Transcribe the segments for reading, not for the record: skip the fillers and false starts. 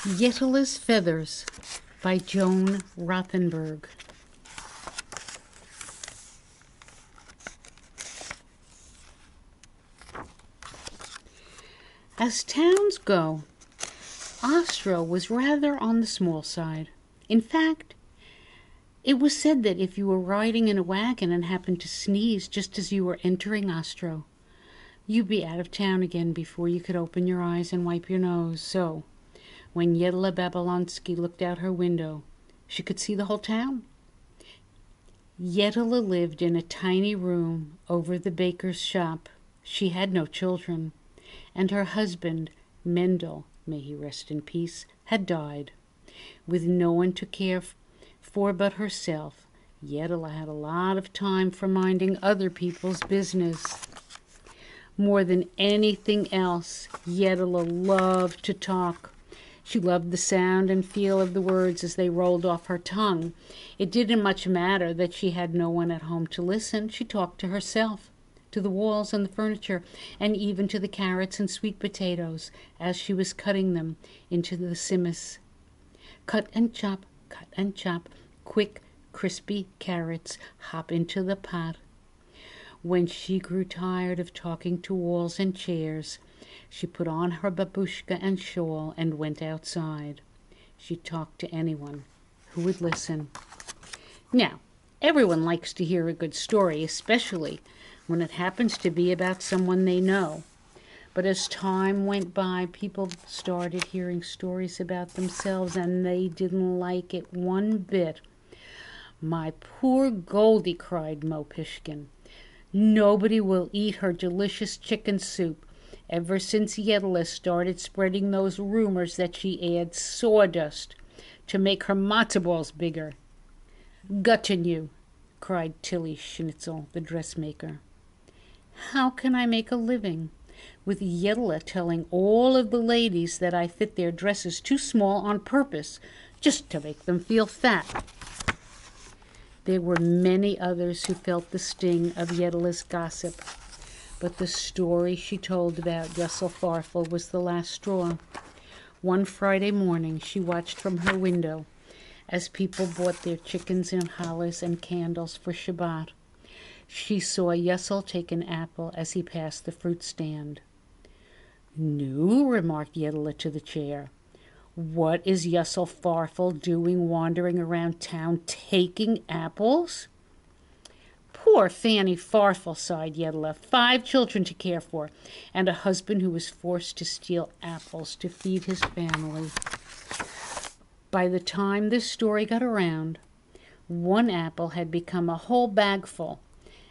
Yettele's Feathers by Joan Rothenberg. As towns go, Astra was rather on the small side. In fact, it was said that if you were riding in a wagon and happened to sneeze just as you were entering Astra, you'd be out of town again before you could open your eyes and wipe your nose. So, when Yettele Babalonsky looked out her window, she could see the whole town. Yettele lived in a tiny room over the baker's shop. She had no children, and her husband, Mendel, may he rest in peace, had died. With no one to care for but herself, Yettele had a lot of time for minding other people's business. More than anything else, Yettele loved to talk. She loved the sound and feel of the words as they rolled off her tongue. It didn't much matter that she had no one at home to listen. She talked to herself, to the walls and the furniture, and even to the carrots and sweet potatoes as she was cutting them into the simas. Cut and chop, quick, crispy carrots hop into the pot. When she grew tired of talking to walls and chairs, she put on her babushka and shawl and went outside. She talked to anyone who would listen. Now, everyone likes to hear a good story, especially when it happens to be about someone they know. But as time went by, people started hearing stories about themselves, and they didn't like it one bit. "My poor Goldie," cried Mo Pishkin. "Nobody will eat her delicious chicken soup. Ever since Yettele started spreading those rumors that she adds sawdust to make her matzo balls bigger." "Gutton you," cried Tilly Schnitzel, the dressmaker. "How can I make a living with Yettele telling all of the ladies that I fit their dresses too small on purpose, just to make them feel fat?" There were many others who felt the sting of Yettele's gossip, but the story she told about Yessel Farfel was the last straw. One Friday morning she watched from her window as people bought their chickens and challahs and candles for Shabbat. She saw Yessel take an apple as he passed the fruit stand. "Nu," remarked Yettele to the chair, "what is Yessel Farfel doing wandering around town taking apples?" "Poor Fanny Farfel," sighed Yettele, "5 children to care for, and a husband who was forced to steal apples to feed his family." By the time this story got around, one apple had become a whole bagful,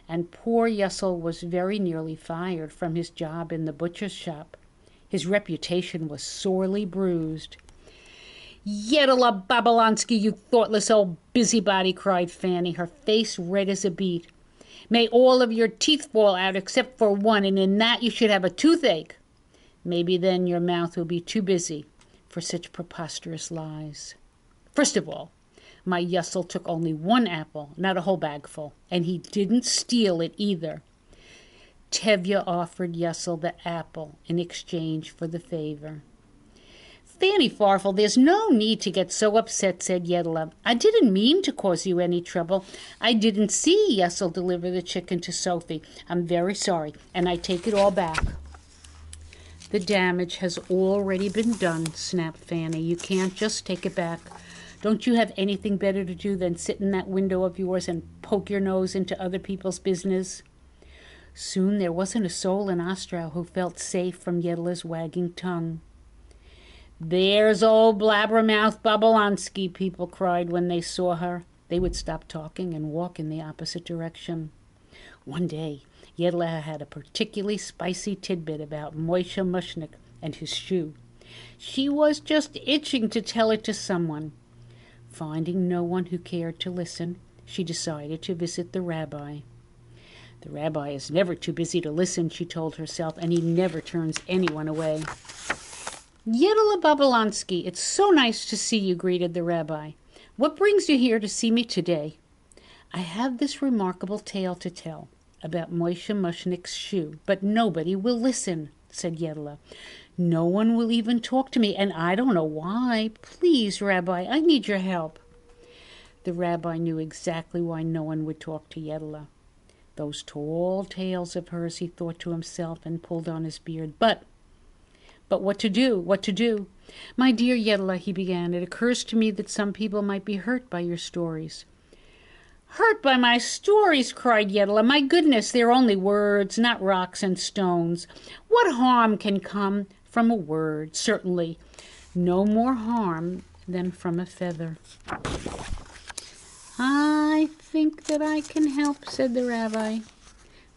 and poor Yessel was very nearly fired from his job in the butcher's shop. His reputation was sorely bruised. "Yettele Babalonsky, you thoughtless old busybody," cried Fanny, her face red as a beet. "May all of your teeth fall out except for one, and in that you should have a toothache. Maybe then your mouth will be too busy for such preposterous lies. First of all, my Yessel took only one apple, not a whole bagful, and he didn't steal it either. Tevye offered Yessel the apple in exchange for the favor." "Fanny Farfel, there's no need to get so upset," said Yettele. "I didn't mean to cause you any trouble. I didn't see Yessel deliver the chicken to Sophie. I'm very sorry, and I take it all back." "The damage has already been done," snapped Fanny. "You can't just take it back. Don't you have anything better to do than sit in that window of yours and poke your nose into other people's business?" Soon there wasn't a soul in Astra who felt safe from Yettele's wagging tongue. "There's old blabbermouth Babalonsky," people cried when they saw her. They would stop talking and walk in the opposite direction. One day, Yettele had a particularly spicy tidbit about Moishe Mushnik and his shoe. She was just itching to tell it to someone. Finding no one who cared to listen, she decided to visit the rabbi. "The rabbi is never too busy to listen," she told herself, "and he never turns anyone away." "Yettele Babalonsky, it's so nice to see you," greeted the rabbi. "What brings you here to see me today?" "I have this remarkable tale to tell about Moishe Mushnik's shoe, but nobody will listen," said Yettele. No one will even talk to me, and I don't know why. Please, Rabbi, I need your help." The rabbi knew exactly why no one would talk to Yettele. Those tall tales of hers, he thought to himself, and pulled on his beard. But what to do? What to do? "My dear Yettele," he began, "it occurs to me that some people might be hurt by your stories." "Hurt by my stories?" cried Yettele. "My goodness, they're only words, not rocks and stones. What harm can come from a word? Certainly no more harm than from a feather." "I think that I can help," said the rabbi.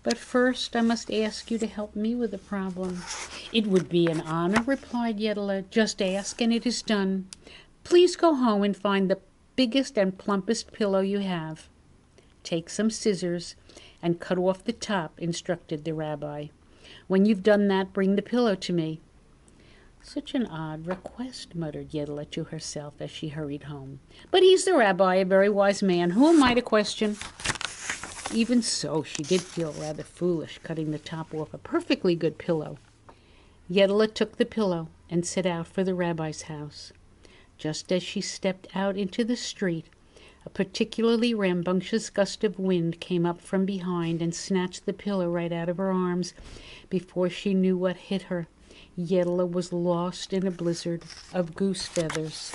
"But first I must ask you to help me with a problem." "It would be an honor," replied Yettele. "Just ask and it is done. Please go home and find the biggest and plumpest pillow you have. Take some scissors and cut off the top," instructed the rabbi. "When you've done that, bring the pillow to me." "Such an odd request," muttered Yettele to herself as she hurried home. "But he's the rabbi, a very wise man. Who am I to question?" Even so, she did feel rather foolish cutting the top off a perfectly good pillow. Yettele took the pillow and set out for the rabbi's house. Just as she stepped out into the street, a particularly rambunctious gust of wind came up from behind and snatched the pillow right out of her arms. Before she knew what hit her, Yettele was lost in a blizzard of goose feathers.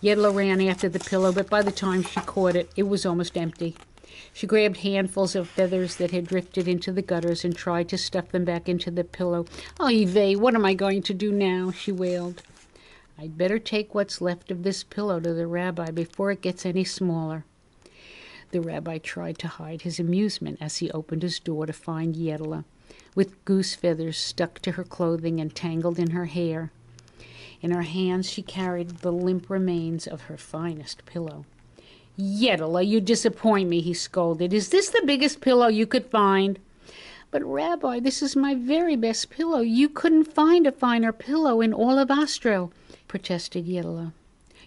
Yettele ran after the pillow, but by the time she caught it, it was almost empty. She grabbed handfuls of feathers that had drifted into the gutters and tried to stuff them back into the pillow. "Oy vey, what am I going to do now?" she wailed. "I'd better take what's left of this pillow to the rabbi before it gets any smaller." The rabbi tried to hide his amusement as he opened his door to find Yettele, with goose feathers stuck to her clothing and tangled in her hair. In her hands she carried the limp remains of her finest pillow. "Yettele, you disappoint me," he scolded. "Is this the biggest pillow you could find?" "But, Rabbi, this is my very best pillow. You couldn't find a finer pillow in all of Astra," protested Yettele.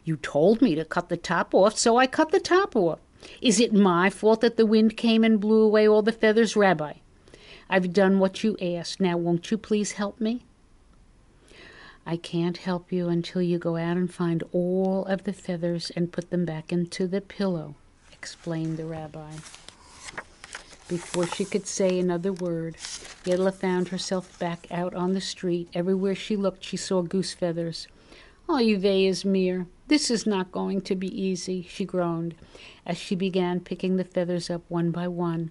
"You told me to cut the top off, so I cut the top off. Is it my fault that the wind came and blew away all the feathers, Rabbi? I've done what you asked. Now won't you please help me?" "I can't help you until you go out and find all of the feathers and put them back into the pillow," explained the rabbi. Before she could say another word, Yettele found herself back out on the street. Everywhere she looked, she saw goose feathers. "Oy vey is mir. This is not going to be easy," she groaned, as she began picking the feathers up one by one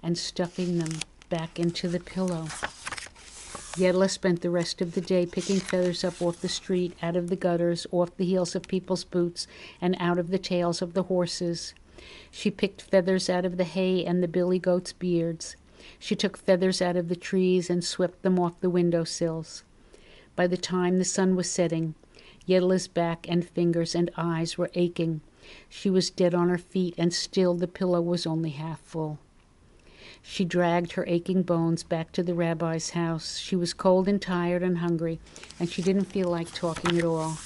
and stuffing them back into the pillow. Yettele spent the rest of the day picking feathers up off the street, out of the gutters, off the heels of people's boots, and out of the tails of the horses. She picked feathers out of the hay and the billy goats' beards. She took feathers out of the trees and swept them off the window sills. By the time the sun was setting, Yettele's back and fingers and eyes were aching. She was dead on her feet, and still the pillow was only half full. She dragged her aching bones back to the rabbi's house. She was cold and tired and hungry, and she didn't feel like talking at all.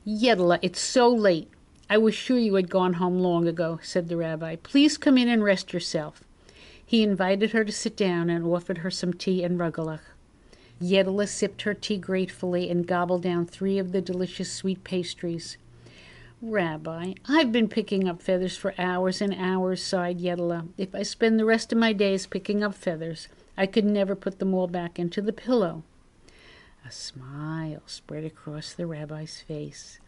"Yettele, it's so late. I was sure you had gone home long ago," said the rabbi. "Please come in and rest yourself." He invited her to sit down and offered her some tea and rugelach. Yettele sipped her tea gratefully and gobbled down 3 of the delicious sweet pastries. "Rabbi, I've been picking up feathers for hours and hours," sighed Yettele. "If I spend the rest of my days picking up feathers, I could never put them all back into the pillow." A smile spread across the rabbi's face.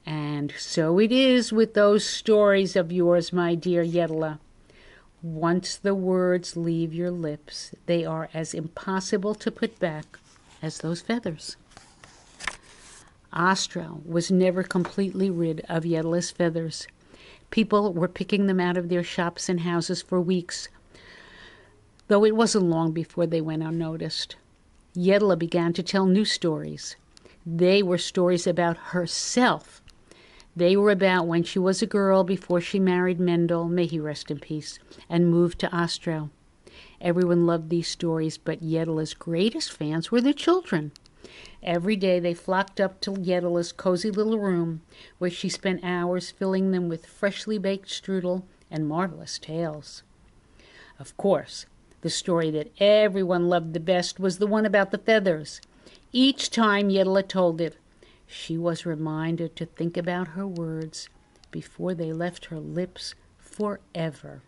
"And so it is with those stories of yours, my dear Yettele. Once the words leave your lips, they are as impossible to put back as those feathers." Astra was never completely rid of Yettele's feathers. People were picking them out of their shops and houses for weeks, though it wasn't long before they went unnoticed. Yettele began to tell new stories. They were stories about herself. They were about when she was a girl before she married Mendel, may he rest in peace, and moved to Astra. Everyone loved these stories, but Yettele's greatest fans were the children. Every day they flocked up to Yettele's cozy little room, where she spent hours filling them with freshly baked strudel and marvelous tales. Of course, the story that everyone loved the best was the one about the feathers. Each time Yettele told it, she was reminded to think about her words before they left her lips forever.